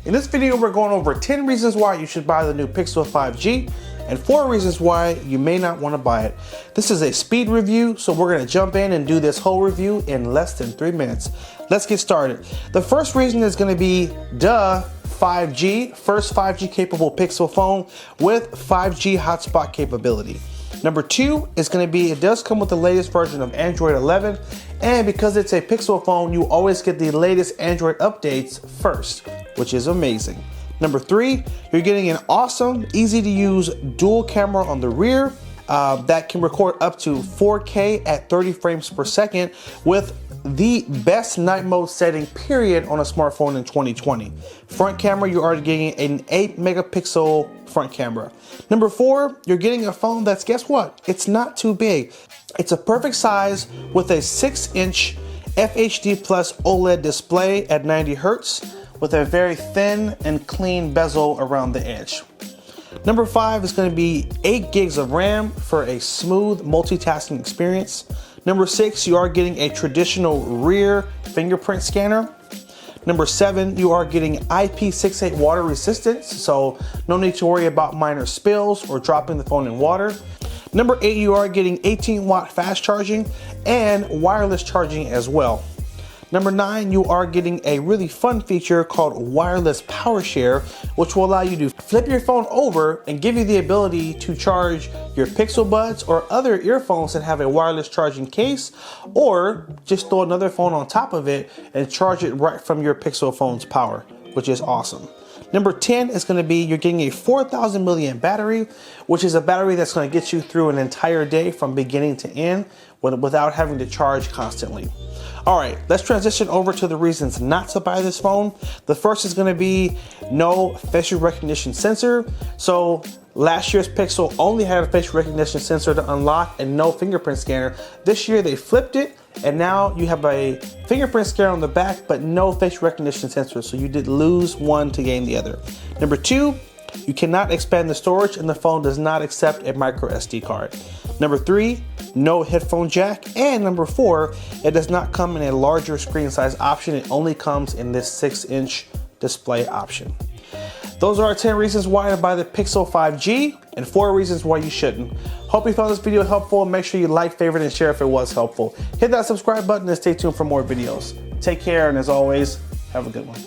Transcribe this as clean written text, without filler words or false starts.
In this video, we're going over 10 reasons why you should buy the new Pixel 5G and 4 reasons why you may not want to buy it. This is a speed review, so we're going to jump in and do this whole review in less than 3 minutes. Let's get started. The first reason is going to be 5G, first 5G capable Pixel phone with 5G hotspot capability. Number 2 is going to be, it does come with the latest version of Android 11, and because it's a Pixel phone, you always get the latest Android updates first, which is amazing. Number 3, you're getting an awesome, easy to use dual camera on the rear that can record up to 4K at 30 frames per second with the best night mode setting period on a smartphone in 2020. Front camera, you are getting an 8 megapixel front camera. Number 4, you're getting a phone that's, guess what? It's not too big. It's a perfect size with a 6-inch FHD Plus OLED display at 90 Hertz with a very thin and clean bezel around the edge. Number 5 is going to be 8 gigs of RAM for a smooth multitasking experience. Number 6, you are getting a traditional rear fingerprint scanner. Number 7, you are getting IP68 water resistance, so no need to worry about minor spills or dropping the phone in water. Number 8, you are getting 18-watt fast charging and wireless charging as well. Number 9, you are getting a really fun feature called wireless Powershare, which will allow you to flip your phone over and give you the ability to charge your Pixel Buds or other earphones that have a wireless charging case, or just throw another phone on top of it and charge it right from your Pixel phone's power, which is awesome. Number 10 is going to be, you're getting a 4,000 milliamp battery, which is a battery that's going to get you through an entire day from beginning to end without having to charge constantly. All right, let's transition over to the reasons not to buy this phone. The first is going to be no facial recognition sensor. So last year's Pixel only had a facial recognition sensor to unlock and no fingerprint scanner. This year they flipped it, and now you have a fingerprint scanner on the back but no facial recognition sensor, so you did lose one to gain the other. Number 2, you cannot expand the storage and the phone does not accept a micro SD card. Number 3, no headphone jack. And number 4, it does not come in a larger screen size option. It only comes in this 6-inch display option. Those are our 10 reasons why to buy the Pixel 5G and 4 reasons why you shouldn't. Hope you found this video helpful. Make sure you like, favorite, and share if it was helpful. Hit that subscribe button and stay tuned for more videos. Take care, and as always, have a good one.